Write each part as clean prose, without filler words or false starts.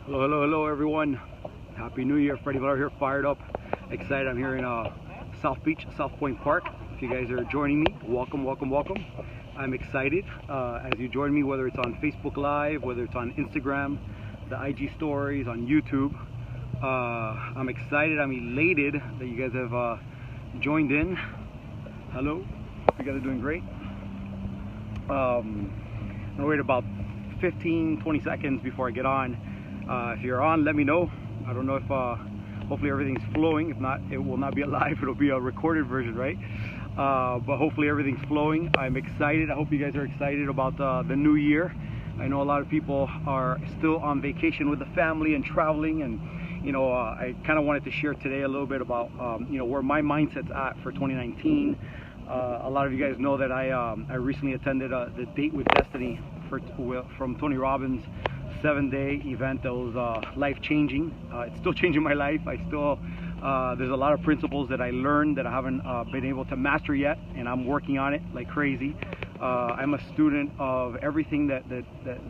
Hello, hello, hello, everyone. Happy New Year. Freddie Valero here, fired up, excited. I'm here in South Beach, South Point Park. If you guys are joining me, welcome, welcome, welcome. I'm excited as you join me, whether it's on Facebook Live, whether it's on Instagram, the IG stories, on YouTube. I'm excited, I'm elated that you guys have joined in. Hello, you guys are doing great. I'm gonna wait about 15-20 seconds before I get on. If you're on, let me know. I don't know if hopefully everything's flowing. If not, it will not be a live, it'll be a recorded version, right? But hopefully everything's flowing. I'm excited. I hope you guys are excited about the new year. I know a lot of people are still on vacation with the family and traveling, and I kind of wanted to share today a little bit about where my mindset's at for 2019. A lot of you guys know that I recently attended the Date with Destiny from Tony Robbins' 7-day event that was life-changing. It's still changing my life. There's a lot of principles that I learned that I haven't been able to master yet, and I'm working on it like crazy. I'm a student of everything that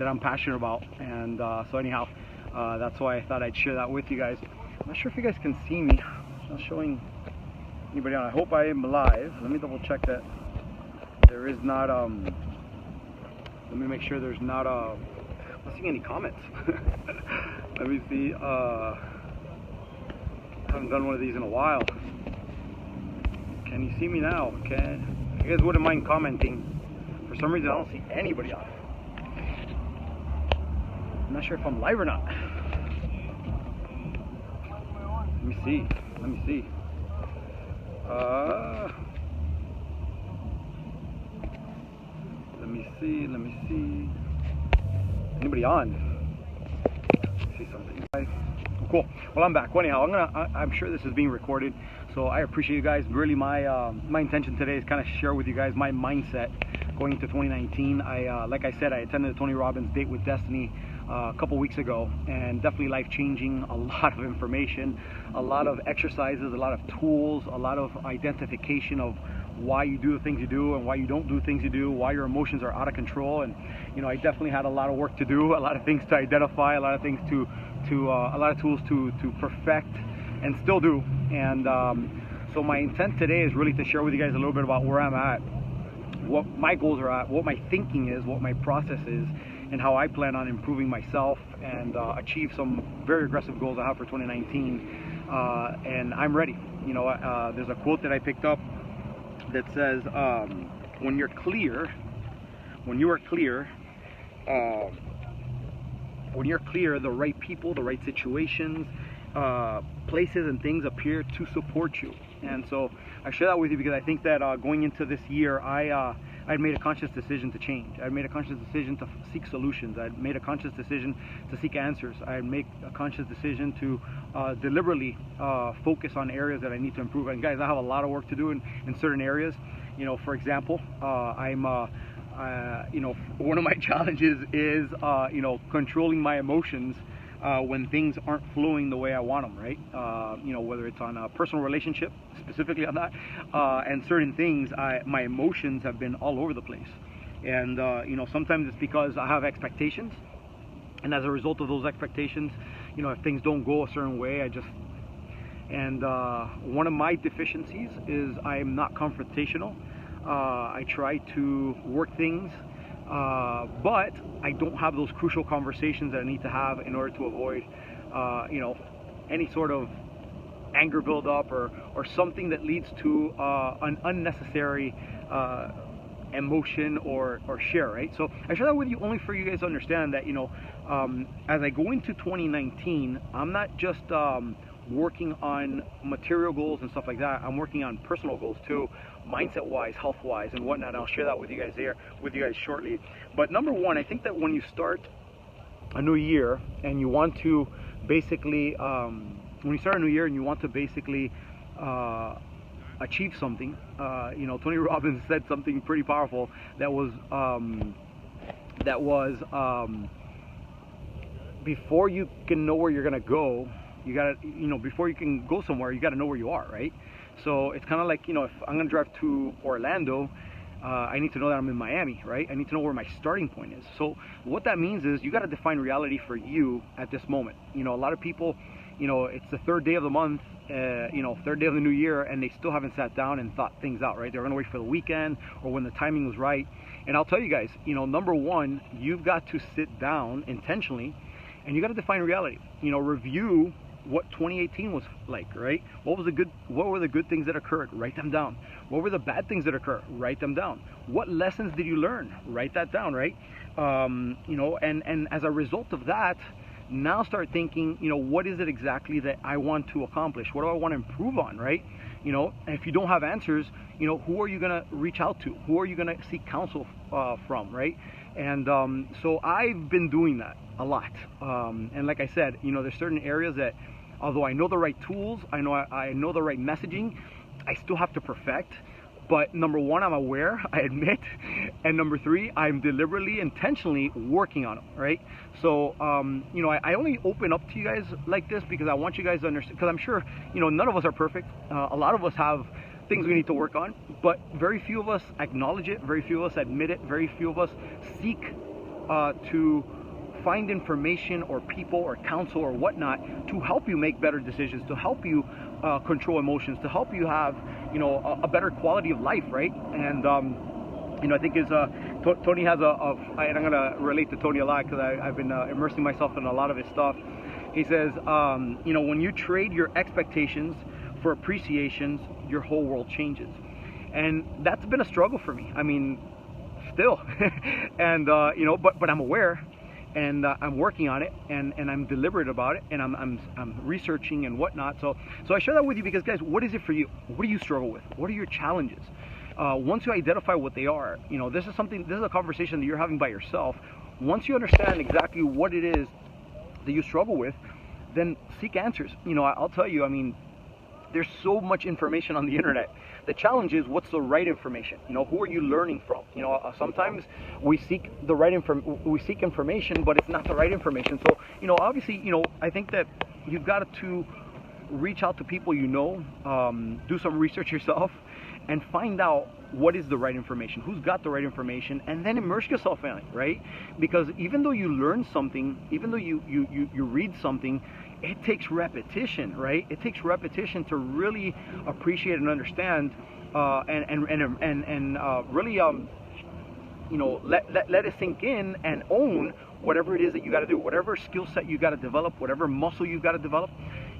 I'm passionate about, and so anyhow, that's why I thought I'd share that with you guys. I'm not sure if you guys can see me. It's not showing anybody on. I hope I am live. Let me double check that there is not let me make sure there's not I'm not seeing any comments. Let me see. I haven't done one of these in a while. Can you see me now? Can you guys wouldn't mind commenting? For some reason I don't see anybody on. I'm not sure if I'm live or not. Let me see. Let me see. Let me see. Anybody on? See something. Cool. Well, I'm back. Anyhow, I'm sure this is being recorded, so I appreciate you guys. Really, my intention today is kind of share with you guys my mindset going into 2019. Like I said, I attended the Tony Robbins Date with Destiny a couple weeks ago, and definitely life-changing. A lot of information, a lot of exercises, a lot of tools, a lot of identification of why you do the things you do and why you don't do things you do, why your emotions are out of control. And I definitely had a lot of work to do, a lot of things to identify, a lot of things a lot of tools to perfect and still do. And so my intent today is really to share with you guys a little bit about where I'm at, what my goals are at, what my thinking is, what my process is, and how I plan on improving myself and achieve some very aggressive goals I have for 2019. And I'm ready. There's a quote that I picked up that says, when you are clear, the right people, the right situations, places and things appear to support you. And so I share that with you because I think that going into this year, I'd made a conscious decision to change. I'd made a conscious decision to seek solutions. I'd made a conscious decision to seek answers. I'd make a conscious decision to deliberately focus on areas that I need to improve. And guys, I have a lot of work to do in certain areas. For example, one of my challenges is controlling my emotions when things aren't flowing the way I want them, right? Whether it's on a personal relationship, specifically on that, and certain things, my emotions have been all over the place. And sometimes it's because I have expectations, and as a result of those expectations, if things don't go a certain way, one of my deficiencies is I am not confrontational. I try to work things, but I don't have those crucial conversations that I need to have in order to avoid, any sort of anger buildup or something that leads to an unnecessary emotion or share, right? So I share that with you only for you guys to understand that, as I go into 2019, I'm not just working on material goals and stuff like that. I'm working on personal goals too, mindset-wise, health-wise, and whatnot. I'll share that with you guys shortly. But number one, I think that when you start a new year and you want to basically, achieve something, Tony Robbins said something pretty powerful that was before you can know where you're gonna go, you gotta, before you can go somewhere, you gotta know where you are, right? So it's kind of like, if I'm gonna drive to Orlando, I need to know that I'm in Miami, right? I need to know where my starting point is. So what that means is you got to define reality for you at this moment. You know, a lot of people, you know, it's the third day of the month, you know, third day of the new year, and they still haven't sat down and thought things out, right? They're going to wait for the weekend or when the timing was right. And I'll tell you guys, you know, number one, you've got to sit down intentionally and you got to define reality. You know, review what 2018 was like, right? What were the good things that occurred? Write them down. What were the bad things that occurred? Write them down. What lessons did you learn? Write that down, right? You know, and as a result of that, now start thinking, you know, what is it exactly that I want to accomplish? What do I want to improve on, right? You know, and if you don't have answers, you know, who are you going to reach out to? Who are you going to seek counsel from, right? And so I've been doing that a lot. And like I said, you know, there's certain areas that, although I know the right tools, I know the right messaging, I still have to perfect. But number one, I'm aware, I admit, and number three, I'm deliberately, intentionally working on them, right? So, you know, I only open up to you guys like this because I want you guys to understand, because I'm sure, you know, none of us are perfect. A lot of us have things we need to work on, but very few of us acknowledge it, very few of us admit it, very few of us seek to find information or people or counsel or whatnot to help you make better decisions, to help you control emotions, to help you have, you know, a better quality of life, right? And you know, I think Tony has and I'm gonna relate to Tony a lot because I've been immersing myself in a lot of his stuff. He says, you know, when you trade your expectations for appreciations, your whole world changes. And that's been a struggle for me. I mean, still, and you know, but I'm aware. And I'm working on it, and I'm deliberate about it, and I'm researching and whatnot. So I share that with you because, guys, what is it for you? What do you struggle with? What are your challenges? Once you identify what they are, you know, this is a conversation that you're having by yourself. Once you understand exactly what it is that you struggle with, then seek answers. You know, I'll tell you, I mean, there's so much information on the internet. The challenge is, what's the right information? You know, who are you learning from? You know, sometimes we seek information, but it's not the right information. So, you know, obviously, you know, I think that you've got to reach out to people you know, do some research yourself, and find out what is the right information, who's got the right information, and then immerse yourself in it, right? Because even though you learn something, even though you read something, it takes repetition, right? It takes repetition to really appreciate and understand, and really, you know, let it sink in and own whatever it is that you got to do, whatever skill set you got to develop, whatever muscle you've got to develop.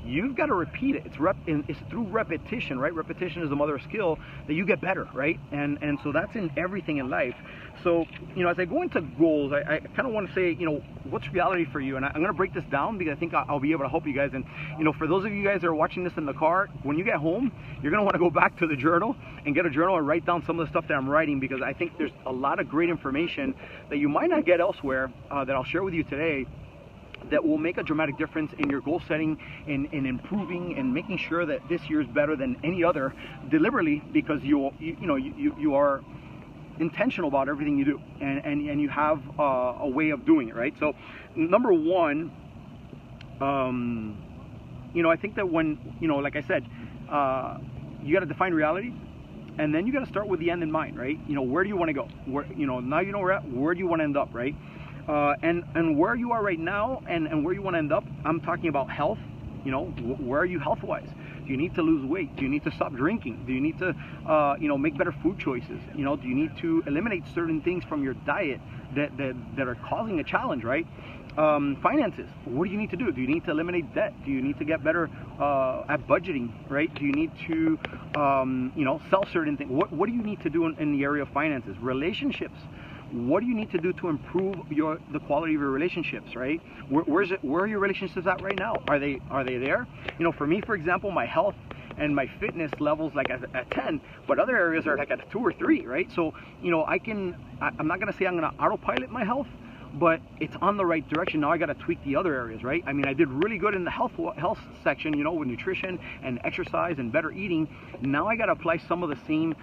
You've got to repeat it. It's through repetition, right? Repetition is the mother of skill, that you get better, right? And so that's in everything in life. So, you know, as I go into goals, I kind of want to say, you know, what's reality for you? And I'm going to break this down because I think I'll be able to help you guys. And, you know, for those of you guys that are watching this in the car, when you get home, you're going to want to go back to the journal and get a journal and write down some of the stuff that I'm writing, because I think there's a lot of great information that you might not get elsewhere that I'll share with you today, that will make a dramatic difference in your goal setting, in improving and making sure that this year is better than any other, deliberately, because you are intentional about everything you do, and you have a way of doing it, right? So number one, you know, I think that when, you know, like I said, you got to define reality, and then you got to start with the end in mind, right? You know, where do you want to go? Where, you know, now you know where do you want to end up, right? And where you are right now and where you want to end up, I'm talking about health. You know, where are you health-wise? Do you need to lose weight? Do you need to stop drinking? Do you need to, you know, make better food choices? You know, do you need to eliminate certain things from your diet that are causing a challenge, right? Finances. What do you need to do? Do you need to eliminate debt? Do you need to get better at budgeting, right? Do you need to, you know, sell certain things? What do you need to do in the area of finances? Relationships. What do you need to do to improve the quality of your relationships, right? Where are your relationships at right now? Are they there? You know, for me, for example, my health and my fitness levels like at 10, but other areas are like at 2 or 3, right? So, you know, I'm not gonna say I'm gonna autopilot my health, but it's on the right direction. Now I got to tweak the other areas, right? I mean, I did really good in the health section, you know, with nutrition and exercise and better eating. Now I got to apply some of the same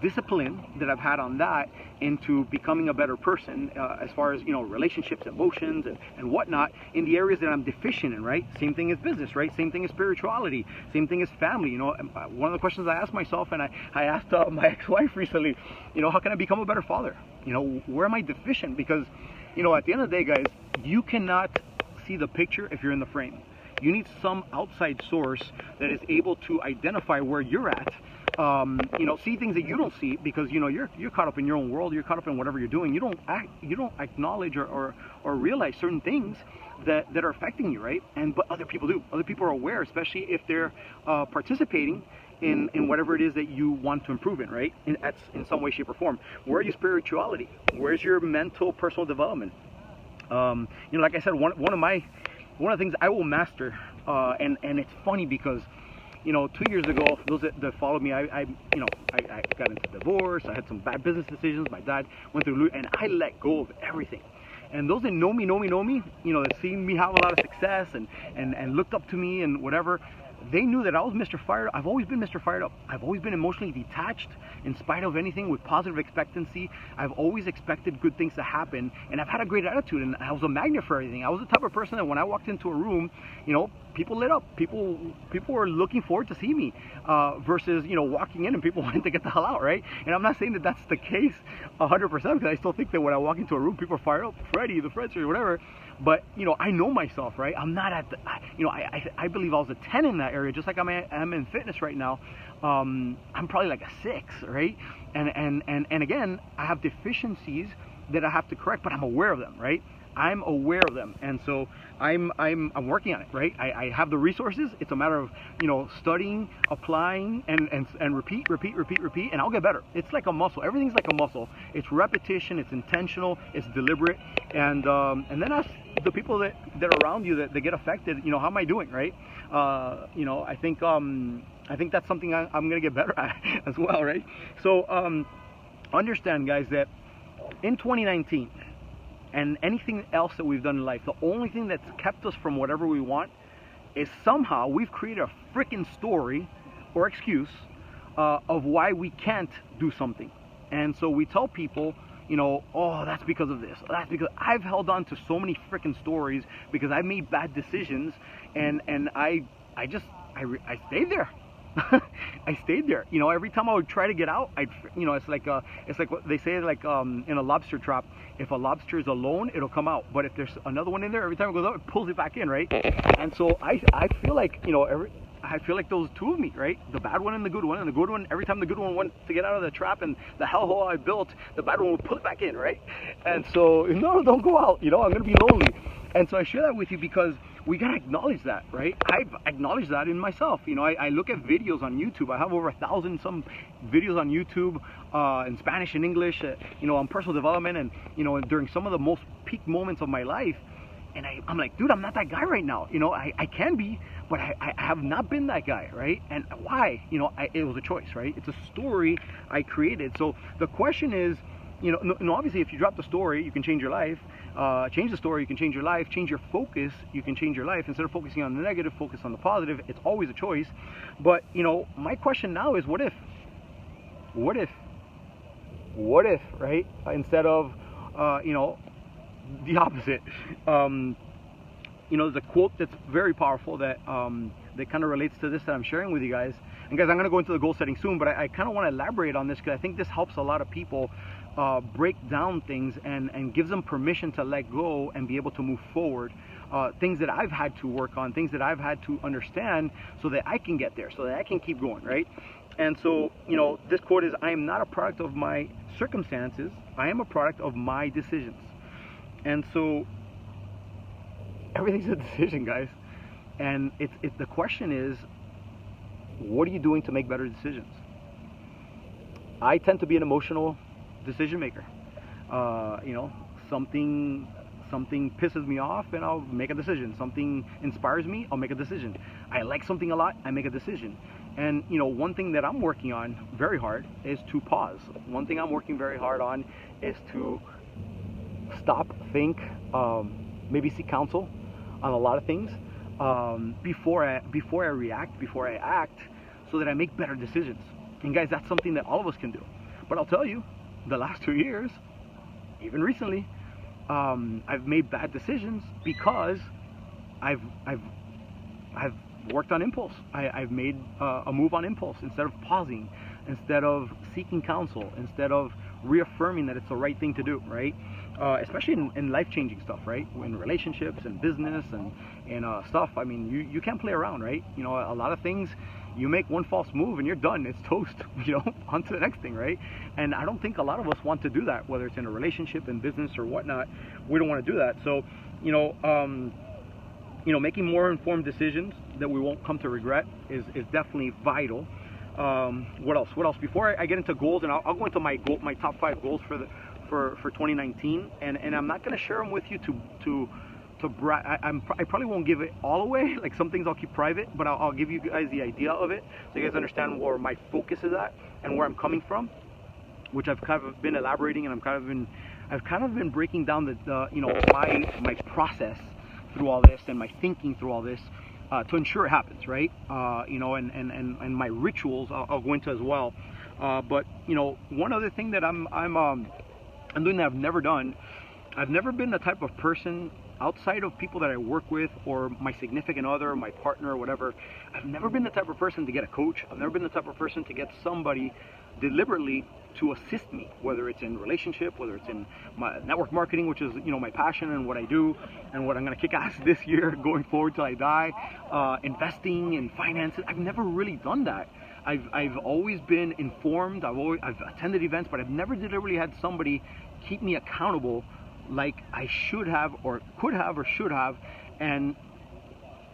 discipline that I've had on that into becoming a better person, as far as, you know, relationships, emotions, and whatnot, in the areas that I'm deficient in, right? Same thing as business, right? Same thing as spirituality, same thing as family. You know, one of the questions I asked myself, and I asked my ex-wife recently, you know, how can I become a better father? You know, where am I deficient? Because, you know, at the end of the day, guys, you cannot see the picture if you're in the frame. You need some outside source that is able to identify where you're at. You know, see things that you don't see, because, you know, you're caught up in your own world. You're caught up in whatever you're doing. You don't acknowledge or realize certain things that are affecting you, right? But other people do. Other people are aware, especially if they're participating in whatever it is that you want to improve in, right? In some way, shape, or form. Where are your spirituality? Where's your mental, personal development? You know, like I said, one of the things I will master, and it's funny because, you know, 2 years ago, those that followed me, I got into divorce. I had some bad business decisions. My dad went through, and I let go of everything. And those that know me, you know, that seen me have a lot of success and looked up to me and whatever, they knew that I was Mr. Fired Up. I've always been Mr. Fired Up. I've always been emotionally detached in spite of anything, with positive expectancy. I've always expected good things to happen, and I've had a great attitude, and I was a magnet for everything. I was the type of person that when I walked into a room, you know, people lit up. People were looking forward to see me, versus, you know, walking in and people wanting to get the hell out, right? And I'm not saying that that's the case 100%, because I still think that when I walk into a room, people are fired up. Freddie, the Fredster, or whatever. But, you know, I know myself, right? I'm not at the, you know, I believe I was a 10 in that area, just like I'm in fitness right now. I'm probably like a 6, right? And again, I have deficiencies that I have to correct, but I'm aware of them, right? I'm aware of them, and so I'm working on it, right? I have the resources. It's a matter of, you know, studying, applying, and repeat, and I'll get better. It's like a muscle. Everything's like a muscle. It's repetition. It's intentional. It's deliberate, and then ask the people that are around you that get affected. You know, how am I doing, right? You know, I think that's something I'm gonna get better at as well, right? So understand, guys, that in 2019. And anything else that we've done in life, the only thing that's kept us from whatever we want is somehow we've created a freaking story or excuse of why we can't do something. And so we tell people, you know, oh, that's because of this. That's because I've held on to so many freaking stories because I made bad decisions, and I stayed there. I stayed there. You know, every time I would try to get out, you know, it's like what they say, like in a lobster trap. If a lobster is alone, it'll come out. But if there's another one in there, every time it goes out, it pulls it back in, right? And so I feel like, you know, I feel like those two of me, right? The bad one and the good one. And the good one, every time the good one went to get out of the trap and the hellhole I built, the bad one would pull it back in, right? And so, no, don't go out. You know, I'm gonna be lonely. And so I share that with you because we gotta acknowledge that, right? I've acknowledged that in myself. You know, I look at videos on YouTube. I have over 1,000 some videos on YouTube in Spanish and English, you know, on personal development, and, you know, during some of the most peak moments of my life. And I'm like, dude, I'm not that guy right now. You know, I can be, but I have not been that guy, right? And why? You know, it was a choice, right? It's a story I created. So the question is, you know, obviously if you drop the story, you can change your life. Change the story, you can change your life. Change your focus, you can change your life. Instead of focusing on the negative, focus on the positive. It's always a choice. But, you know, my question now is, what if, right? Instead of, you know, the opposite. You know, there's a quote that's very powerful that kind of relates to this that I'm sharing with you guys. And guys, I'm going to go into the goal setting soon, but I kind of want to elaborate on this because I think this helps a lot of people break down things and gives them permission to let go and be able to move forward. Things that I've had to work on, things that I've had to understand so that I can get there, so that I can keep going, right? And so, you know, this quote is, I am not a product of my circumstances. I am a product of my decisions. And so everything's a decision, guys. And the question is, what are you doing to make better decisions? I tend to be an emotional decision maker. You know, something pisses me off and I'll make a decision. Something inspires me, I'll make a decision. I like something a lot, I make a decision. And, you know, one thing that I'm working on very hard is to pause. One thing I'm working very hard on is to stop, think, maybe seek counsel on a lot of things before I react, before I act, so that I make better decisions. And guys, that's something that all of us can do. But I'll tell you, the last 2 years, even recently, I've made bad decisions because I've worked on impulse. I've made a move on impulse instead of pausing, instead of seeking counsel, instead of reaffirming that it's the right thing to do, right? Especially in life-changing stuff, right? In relationships and business and stuff. I mean, you can't play around, right? You know, a lot of things, you make one false move and you're done. It's toast, you know, on to the next thing, right? And I don't think a lot of us want to do that, whether it's in a relationship, in business, or whatnot. We don't want to do that. So, you know, making more informed decisions that we won't come to regret is definitely vital. What else? Before I get into goals, and I'll go into my top 5 goals for 2019, and I'm not going to share them with you to brag. I probably won't give it all away. Like, some things I'll keep private, but I'll give you guys the idea of it, so you guys understand where my focus is at and where I'm coming from, which I've kind of been elaborating, and I've kind of been breaking down the you know, my process through all this and my thinking through all this to ensure it happens, right? You know, and my rituals I'll go into as well. But you know, one other thing that I'm doing that I've never done. I've never been the type of person, outside of people that I work with or my significant other, my partner, or whatever. I've never been the type of person to get a coach. I've never been the type of person to get somebody deliberately to assist me, whether it's in relationship, whether it's in my network marketing, which is, you know, my passion and what I do and what I'm going to kick ass this year going forward till I die, investing in finances. I've never really done that. I've always been informed. I've attended events, but I've never deliberately had somebody keep me accountable like I should have or could have or should have. And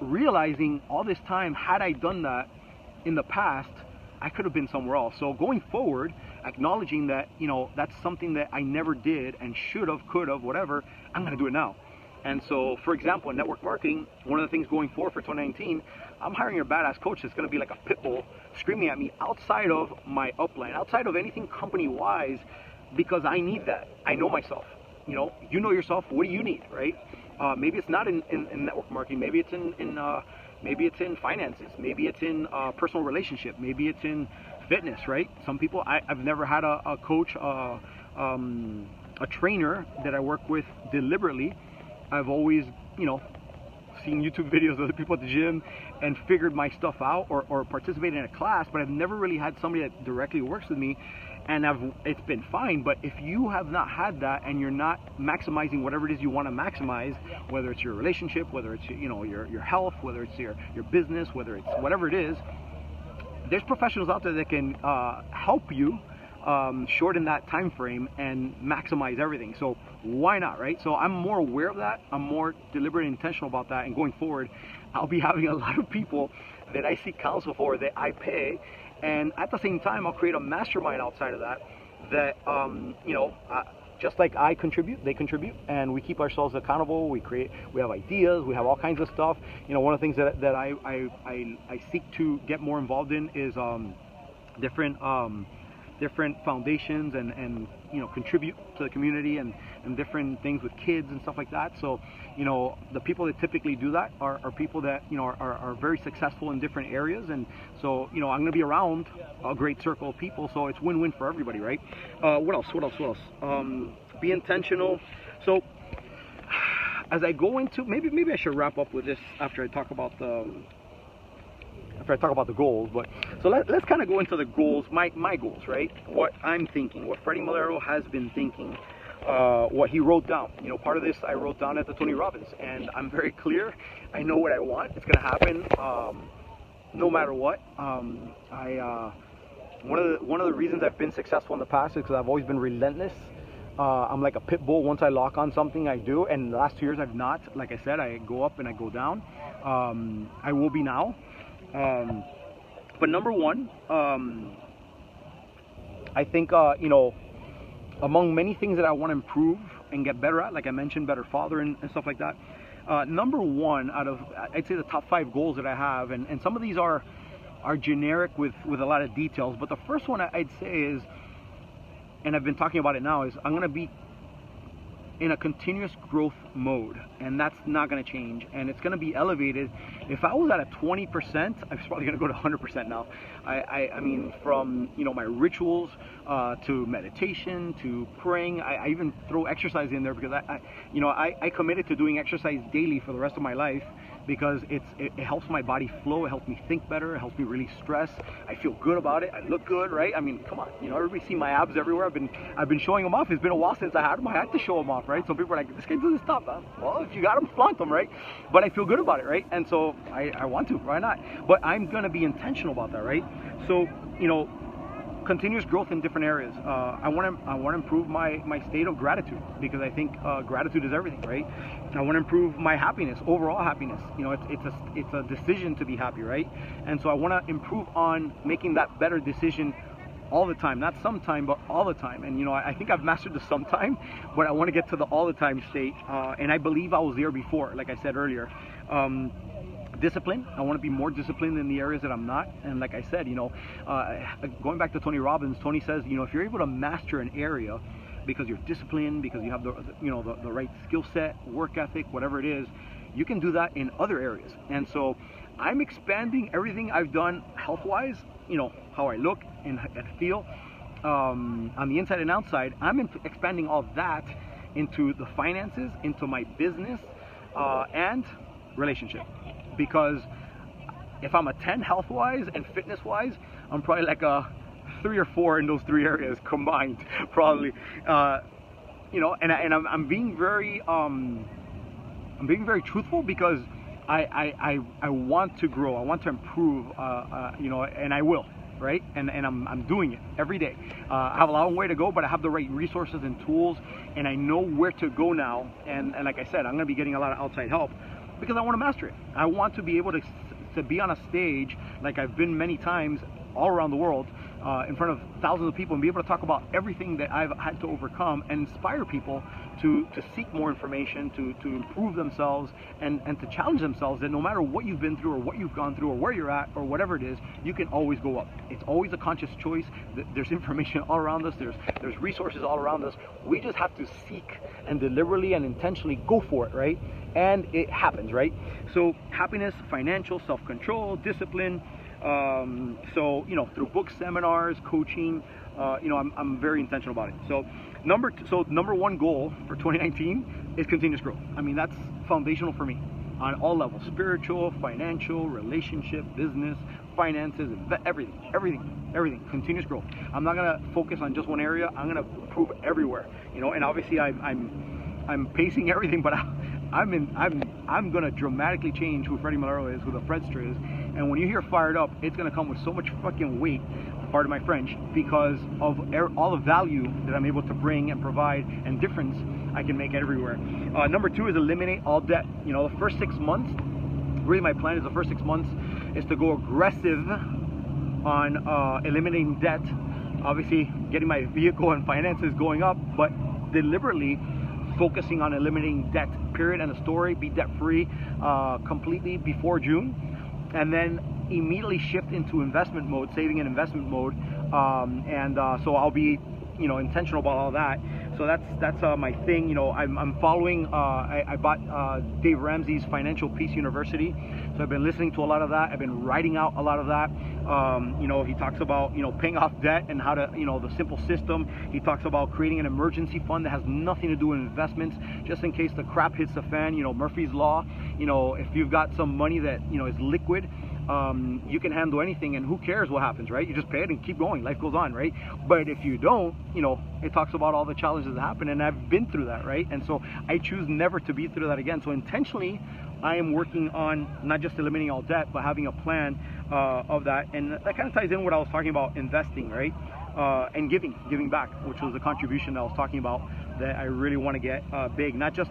realizing all this time, had I done that in the past, I could have been somewhere else. So going forward, acknowledging that, you know, that's something that I never did and should have, could have, whatever, I'm going to do it now. And so, for example, in network marketing, one of the things going forward for 2019, I'm hiring a badass coach that's going to be like a pit bull screaming at me outside of my upline, outside of anything company-wise, because I need that. I know myself. You know yourself. What do you need, right? Maybe it's not in network marketing. Maybe it's in finances. Maybe it's in personal relationship. Maybe it's in fitness, right? Some people, I've never had a coach, a trainer that I work with deliberately. I've always, you know, seen YouTube videos of other people at the gym and figured my stuff out, or participated in a class, but I've never really had somebody that directly works with me, and it's been fine. But if you have not had that and you're not maximizing whatever it is you want to maximize, whether it's your relationship, whether it's, you know, your health, whether it's your business, whether it's whatever it is, there's professionals out there that can help you shorten that time frame and maximize everything. So why not, right? So I'm more aware of that. I'm more deliberate and intentional about that. And going forward, I'll be having a lot of people that I seek counsel for, that I pay. And at the same time, I'll create a mastermind outside of that, you know, just like I contribute, they contribute, and we keep ourselves accountable. We have ideas, we have all kinds of stuff. You know, one of the things that I seek to get more involved in is different foundations and you know, contribute to the community and different things with kids and stuff like that. So, you know, the people that typically do that are people that, you know, are very successful in different areas. And so, you know, I'm going to be around a great circle of people, so it's win-win for everybody, right? What else? Be intentional. So as I go into, maybe I should wrap up with this after I talk about the goals. But so let's kind of go into the goals, my goals, right? What I'm thinking, what Freddie Malero has been thinking, what he wrote down. You know, part of this I wrote down at the Tony Robbins, and I'm very clear. I know what I want. It's gonna happen, no matter what. One of the reasons I've been successful in the past is because I've always been relentless. I'm like a pit bull. Once I lock on something, I do. And the last 2 years, I've not. Like I said, I go up and I go down. I will be now. But number one, I think, you know, among many things that I want to improve and get better at, like I mentioned, better father and stuff like that. Number one out of, I'd say, the top 5 goals that I have, and some of these are generic with a lot of details, but the first one I'd say is, and I've been talking about it now, is I'm going to be in a continuous growth mode, and that's not going to change, and it's going to be elevated. If I was at a 20%, I'm probably going to go to 100% now. I mean, from my rituals to meditation to praying. I even throw exercise in there because I committed to doing exercise daily for the rest of my life, because it helps my body flow, it helps me think better, it helps me release stress. I feel good about it, I look good, right? I mean, come on, everybody see my abs everywhere. I've been showing them off. It's been a while since I had them. I had to show them off, right? Some people are like, this guy doesn't stop. Well, if you got them, flaunt them, right? But I feel good about it, right? And so I want to, why not? But I'm gonna be intentional about that, right? So, continuous growth in different areas. I want to improve my state of gratitude, because I think gratitude is everything, right? I want to improve my happiness, overall happiness. It's a decision to be happy, right? And so I want to improve on making that better decision all the time, not sometime, but all the time. And I think I've mastered the sometime, but I want to get to the all the time state. And I believe I was there before, like I said earlier. Discipline. I want to be more disciplined in the areas that I'm not. And like I said, going back to Tony Robbins, Tony says, if you're able to master an area because you're disciplined, because you have the right skill set, work ethic, whatever it is, you can do that in other areas. And so I'm expanding everything I've done health-wise, how I look and feel on the inside and outside. I'm expanding all that into the finances, into my business, and relationship. Because if I'm a 10 health-wise and fitness-wise, I'm probably like a 3 or 4 in those 3 areas combined, probably. And I'm being very truthful, because I want to grow, I want to improve, and I will, right? And I'm doing it every day. I have a long way to go, but I have the right resources and tools, and I know where to go now. And like I said, I'm going to be getting a lot of outside help, because I want to master it. I want to be able to be on a stage like I've been many times all around the world, in front of thousands of people, and be able to talk about everything that I've had to overcome, and inspire people to seek more information, to improve themselves, and to challenge themselves, that no matter what you've been through or what you've gone through or where you're at or whatever it is, you can always go up. It's always a conscious choice. There's information all around us. There's resources all around us. We just have to seek and deliberately and intentionally go for it, right? And it happens, right? So happiness, financial, self-control, discipline. So through books, seminars, coaching, I'm very intentional about it. So number one goal for 2019 is continuous growth. I mean, that's foundational for me on all levels: spiritual, financial, relationship, business, finances, everything. Continuous growth. I'm not gonna focus on just one area. I'm gonna improve everywhere. And obviously I'm pacing everything, but I'm gonna dramatically change who Freddie Malero is, who the Fredster is. And when you hear fired up, it's gonna come with so much fucking weight, pardon my French, because of all the value that I'm able to bring and provide, and difference I can make everywhere. Number 2 is eliminate all debt. The first 6 months, really my plan is the first 6 months is to go aggressive on eliminating debt. Obviously getting my vehicle and finances going up, but deliberately focusing on eliminating debt, period, and a story. Be debt free completely before June, and then immediately shift into investment mode, saving and investment mode. So I'll be intentional about all that. So that's my thing. I'm following. I bought Dave Ramsey's Financial Peace University, so I've been listening to a lot of that. I've been writing out a lot of that. He talks about paying off debt and how to the simple system. He talks about creating an emergency fund that has nothing to do with investments, just in case the crap hits the fan. Murphy's Law. If you've got some money that is liquid, you can handle anything, and who cares what happens, right? You just pay it and keep going. Life goes on, right? But if you don't, it talks about all the challenges that happen, and I've been through that, right? And so I choose never to be through that again. So intentionally, I am working on not just eliminating all debt, but having a plan of that. And that kind of ties in what I was talking about, investing, right? And giving back, which was the contribution that I was talking about, that I really want to get big. Not just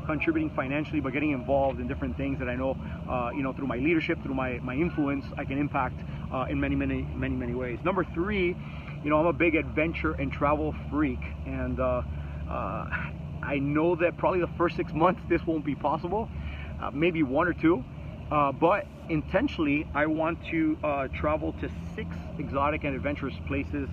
contributing financially, but getting involved in different things that I know, through my leadership, through my influence, I can impact in many ways. Number 3, I'm a big adventure and travel freak, and I know that probably the first 6 months this won't be possible, maybe 1 or 2, but intentionally I want to travel to 6 exotic and adventurous places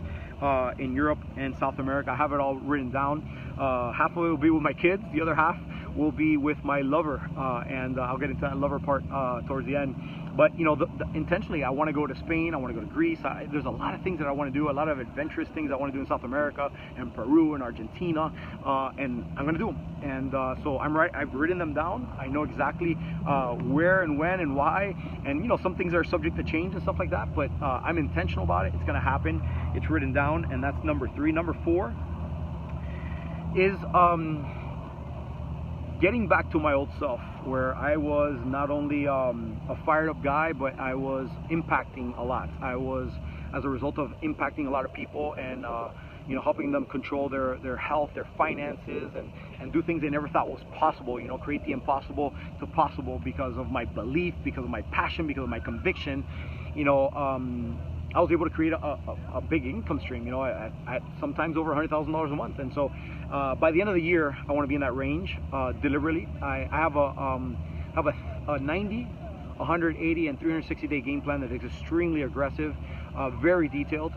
in Europe and South America. I have it all written down. Half of it will be with my kids, the other half will be with my lover, and I'll get into that lover part towards the end. But you know, intentionally, I want to go to Spain, I want to go to Greece. There's a lot of things that I want to do, a lot of adventurous things I want to do in South America and Peru and Argentina, and I'm going to do them. And so I've written them down. I know exactly where and when and why. And you know, some things are subject to change and stuff like that, but I'm intentional about it. It's going to happen. It's written down, and that's number 3. Number 4 is getting back to my old self, where I was not only a fired up guy, but I was impacting a lot. I was, as a result of impacting a lot of people and you know, helping them control their health, their finances, and do things they never thought was possible. You know, create the impossible to possible because of my belief, because of my passion, because of my conviction. You know, I was able to create a big income stream, you know, at sometimes over $100,000 a month. And so by the end of the year, I want to be in that range deliberately. I have a 90, 180, and 360-day game plan that is extremely aggressive, very detailed.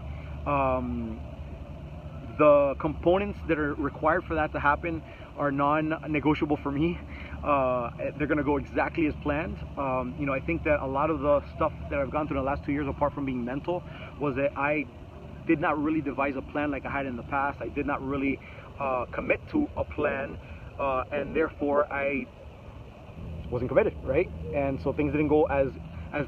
The components that are required for that to happen are non-negotiable for me. They're going to go exactly as planned. You know, I think that a lot of the stuff that I've gone through in the last 2 years, apart from being mental, was that I did not really devise a plan like I had in the past. I did not really commit to a plan, and therefore I wasn't committed, right? And so things didn't go as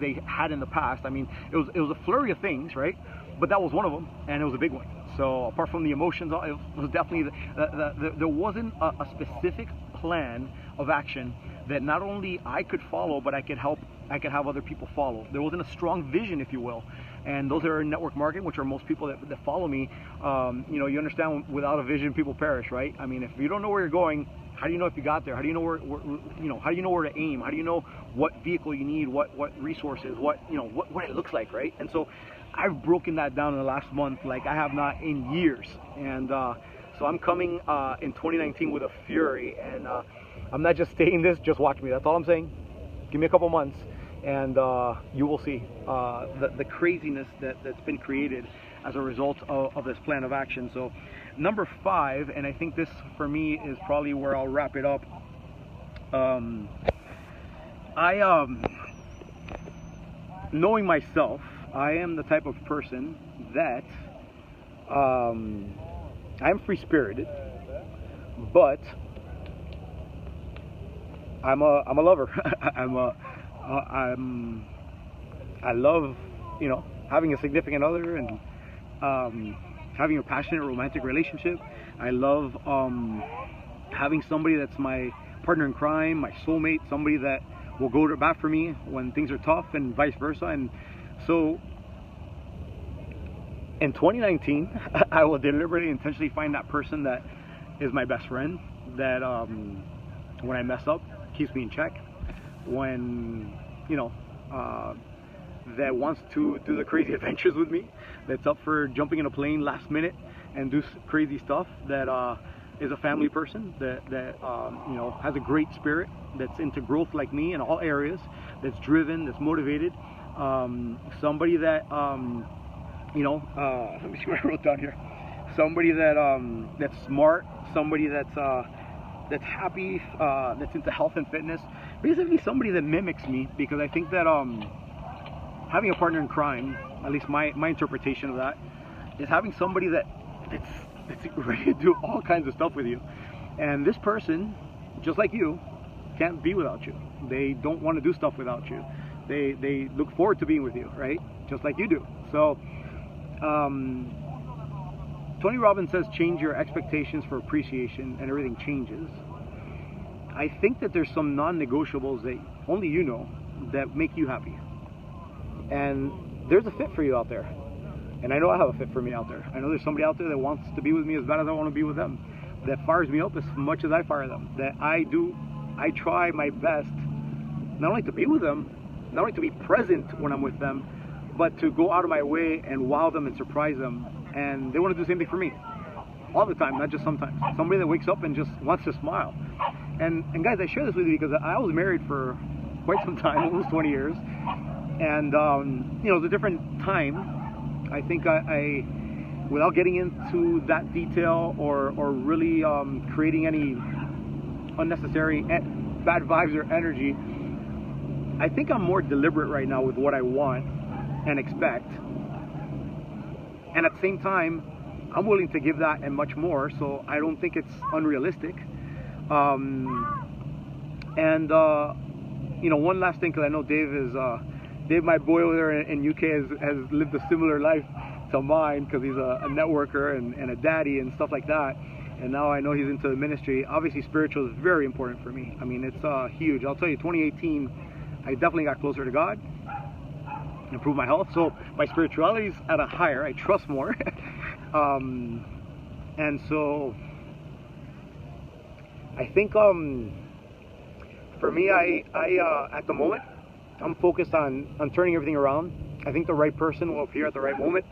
they had in the past. I mean, it was a flurry of things, right? But that was one of them, and it was a big one. So apart from the emotions, it was definitely there wasn't a specific plan of action that not only I could follow, but I could have other people follow. There wasn't a strong vision, if you will. And those are in network marketing, which are most people that follow me. You know, you understand, without a vision, people perish, right? I mean, if you don't know where you're going, how do you know if you got there? How do you know how do you know where to aim? How do you know what vehicle you need, what resources, what it looks like, right? And so I've broken that down in the last month like I have not in years. And so I'm coming in 2019 with a fury, and I'm not just saying this, just watch me. That's all I'm saying. Give me a couple months, and you will see the craziness that's been created as a result of this plan of action. So number 5, and I think this for me is probably where I'll wrap it up. Knowing myself, I am the type of person that I'm free-spirited, but I'm a lover. I love, you know, having a significant other and having a passionate romantic relationship. I love having somebody that's my partner in crime, my soulmate, somebody that will go to bat for me when things are tough, and vice versa. And so in 2019, I will deliberately, intentionally find that person that is my best friend, that when I mess up, keeps me in check, when, you know, that wants to do the crazy adventures with me, that's up for jumping in a plane last minute and do crazy stuff, that is a family person, that you know, has a great spirit, that's into growth like me in all areas, that's driven, that's motivated, somebody that you know, let me see what I wrote down here. Somebody that that's smart, somebody that's happy, that's into health and fitness. Basically, somebody that mimics me, because I think that having a partner in crime, at least my interpretation of that, is having somebody that's ready to do all kinds of stuff with you. And this person, just like you, can't be without you. They don't want to do stuff without you. They look forward to being with you, right? Just like you do. So Tony Robbins says, change your expectations for appreciation and everything changes. I think that there's some non-negotiables that only you know that make you happy. And there's a fit for you out there. And I know I have a fit for me out there. I know there's somebody out there that wants to be with me as bad as I want to be with them, that fires me up as much as I fire them, that I try my best, not only to be with them, not only to be present when I'm with them, but to go out of my way and wow them and surprise them. And they want to do the same thing for me all the time, not just sometimes. Somebody that wakes up and just wants to smile. And guys, I share this with you because I was married for quite some time, almost 20 years. And you know, it was a different time. I think I without getting into that detail or really creating any unnecessary bad vibes or energy, I think I'm more deliberate right now with what I want and expect, and at the same time I'm willing to give that and much more, so I don't think it's unrealistic. You know, one last thing, because I know Dave, my boy over there in UK, has lived a similar life to mine, because he's a networker and a daddy and stuff like that, and now I know he's into the ministry. Obviously spiritual is very important for me. I mean, it's huge. I'll tell you, 2018 I definitely got closer to God, improved my health, so my spirituality is at a higher, I trust more. And so I think for me, I at the moment I'm focused on turning everything around. I think the right person will appear at the right moment.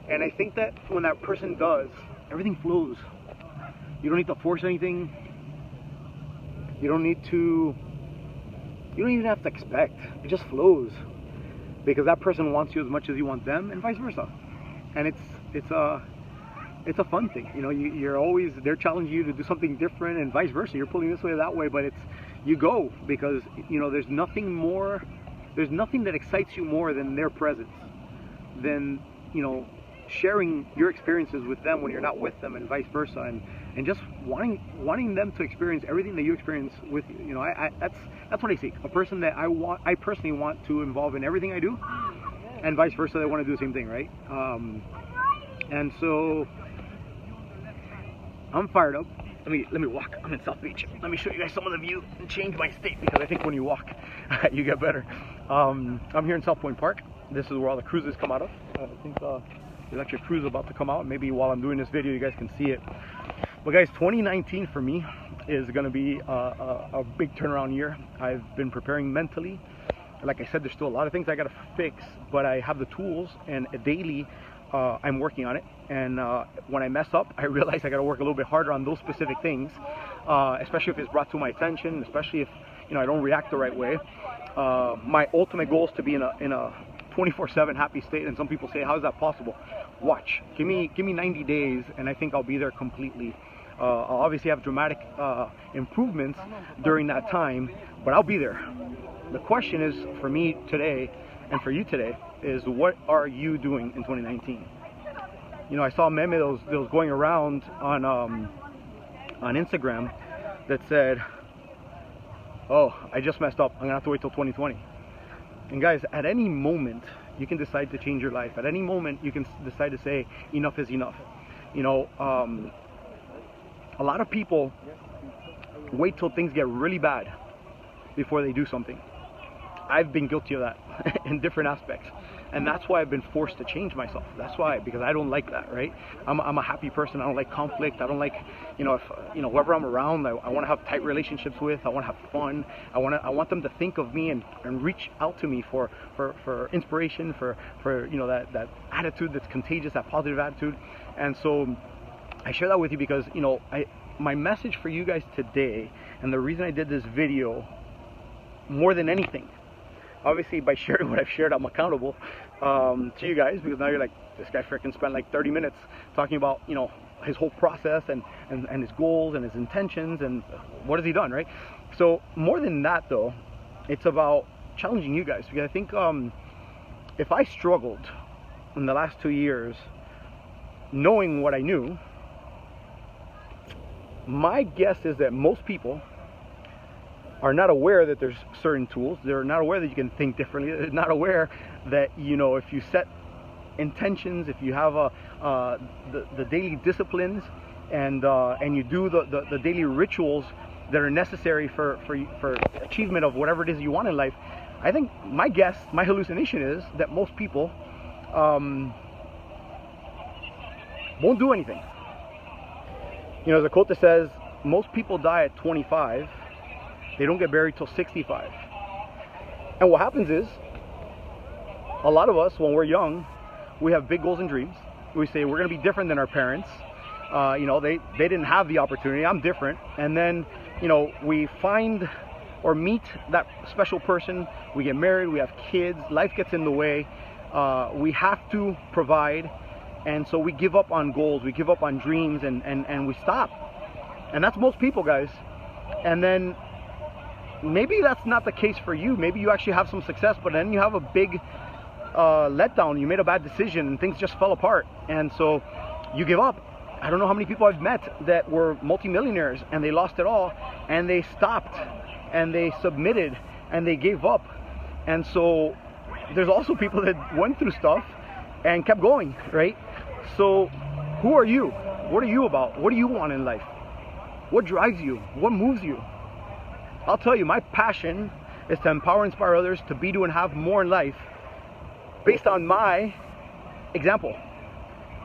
And I think that when that person does, everything flows. You don't need to force anything. You don't even have to expect. It just flows, because that person wants you as much as you want them, and vice versa. And it's a fun thing. You know, they're challenging you to do something different, and vice versa. You're pulling this way or that way, but you go, because, you know, there's nothing that excites you more than their presence, than, you know, sharing your experiences with them when you're not with them, and vice versa, and just wanting them to experience everything that you experience with you. You know, that's what I seek. A person that I personally want to involve in everything I do, and vice versa, they want to do the same thing, right? And so I'm fired up. Let me walk. I'm in South Beach. Let me show you guys some of the view and change my state, because I think when you walk, you get better. I'm here in South Point Park. This is where all the cruises come out of. I think there's actually a cruise about to come out. Maybe while I'm doing this video, you guys can see it. But guys, 2019 for me is going to be a big turnaround year. I've been preparing mentally. Like I said, there's still a lot of things I got to fix, but I have the tools, and daily I'm working on it. And when I mess up, I realize I got to work a little bit harder on those specific things, especially if it's brought to my attention, especially if, you know, I don't react the right way. My ultimate goal is to be in a 24/7 happy state, and some people say, how is that possible? Watch, give me 90 days and I think I'll be there completely. I'll obviously have dramatic improvements during that time, but I'll be there. The question is, for me today and for you today, is what are you doing in 2019? You know, I saw a meme that was going around on Instagram that said, oh, I just messed up, I'm gonna have to wait till 2020. And guys, at any moment you can decide to change your life. At any moment you can decide to say enough is enough. You know, a lot of people wait till things get really bad before they do something. I've been guilty of that in different aspects, and that's why I've been forced to change myself. That's why, because I don't like that, right? I'm a happy person. I don't like conflict. I don't like, you know, if whoever I'm around, I want to have tight relationships with. I want to have fun. I want them to think of me and reach out to me for inspiration, for you know, that attitude that's contagious, that positive attitude. And so I share that with you because, you know, my message for you guys today, and the reason I did this video more than anything, obviously by sharing what I've shared, I'm accountable to you guys, because now you're like, this guy freaking spent like 30 minutes talking about, you know, his whole process and his goals and his intentions and what has he done, right? So more than that though, it's about challenging you guys, because I think if I struggled in the last 2 years knowing what I knew, my guess is that most people are not aware that there's certain tools. They're not aware that you can think differently. They're not aware that, you know, if you set intentions, if you have the daily disciplines, and you do the daily rituals that are necessary for achievement of whatever it is you want in life, I think my guess, my hallucination is that most people won't do anything. You know, there's a quote that says, most people die at 25. They don't get buried till 65. And what happens is, a lot of us, when we're young, we have big goals and dreams. We say we're going to be different than our parents. You know, they didn't have the opportunity. I'm different. And then, you know, we find or meet that special person. We get married. We have kids. Life gets in the way. We have to provide. And so we give up on goals, we give up on dreams, and we stop. And that's most people, guys. And then maybe that's not the case for you. Maybe you actually have some success, but then you have a big letdown. You made a bad decision and things just fell apart. And so you give up. I don't know how many people I've met that were multimillionaires and they lost it all, and they stopped and they submitted and they gave up. And so there's also people that went through stuff and kept going, right? So who are you? What are you about? What do you want in life? What drives you? What moves you? I'll tell you, my passion is to empower, inspire others to be, do, and have more in life based on my example.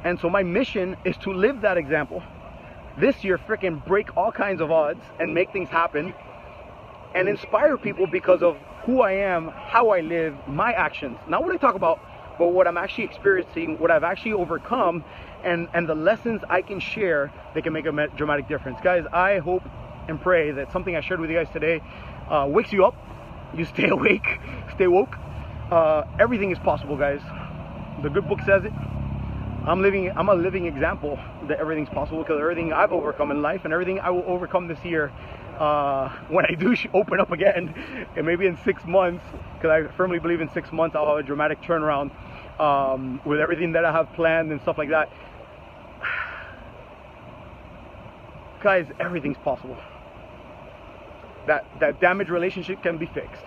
And so my mission is to live that example. This year, freaking break all kinds of odds and make things happen and inspire people because of who I am, how I live, my actions. Not what I talk about, but what I'm actually experiencing, what I've actually overcome, and the lessons I can share that can make a dramatic difference. Guys, I hope and pray that something I shared with you guys today wakes you up. You stay awake, stay woke. Everything is possible, guys. The good book says it. I'm a living example that everything's possible, because everything I've overcome in life and everything I will overcome this year, when I do open up again, and maybe in 6 months, because I firmly believe in 6 months I'll have a dramatic turnaround with everything that I have planned and stuff like that. Guys, everything's possible. That damaged relationship can be fixed.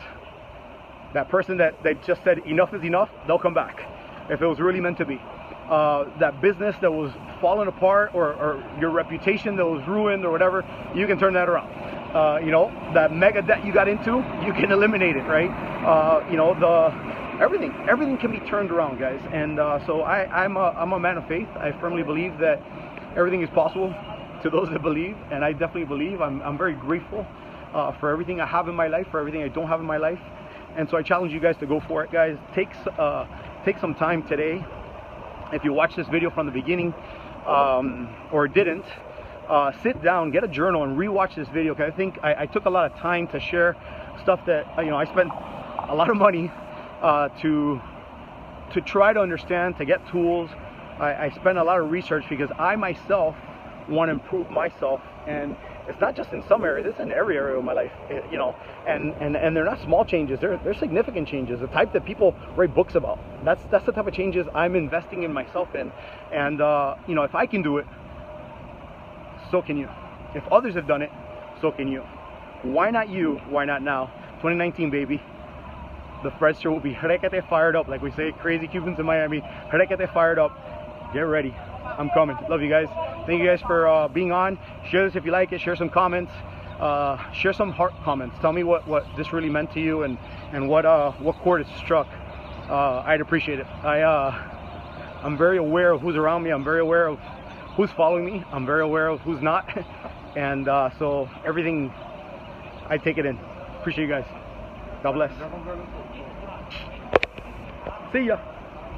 That person that just said enough is enough, they'll come back if it was really meant to be. That business that was falling apart, or your reputation that was ruined or whatever, you can turn that around. You know, that mega debt you got into, you can eliminate it, right? You know, everything can be turned around, guys. And so I'm a man of faith. I firmly believe that everything is possible to those that believe, and I definitely believe. I'm very grateful for everything I have in my life, for everything I don't have in my life. And so I challenge you guys to go for it, guys. Take some time today. If you watch this video from the beginning or didn't, sit down, get a journal, and rewatch this video, because I think I took a lot of time to share stuff that I spent a lot of money to try to understand, to get tools. I spent a lot of research because I myself want to improve myself, and it's not just in some areas, it's in every area of my life, and they're not small changes, they're significant changes, the type that people write books about. That's the type of changes I'm investing in myself in. And if I can do it, so can you. If others have done it, so can you. Why not you? Why not now? 2019, baby. The Fredster will be requete fired up, like we say, crazy Cubans in Miami. Requete fired up. Get ready. I'm coming. Love you guys. Thank you guys for being on. Share this if you like it. Share some comments. Share some heart comments. Tell me what this really meant to you, and what chord it struck. I'd appreciate it. I'm very aware of who's around me. I'm very aware of who's following me. I'm very aware of who's not. And so everything, I take it in. Appreciate you guys. God bless. See ya.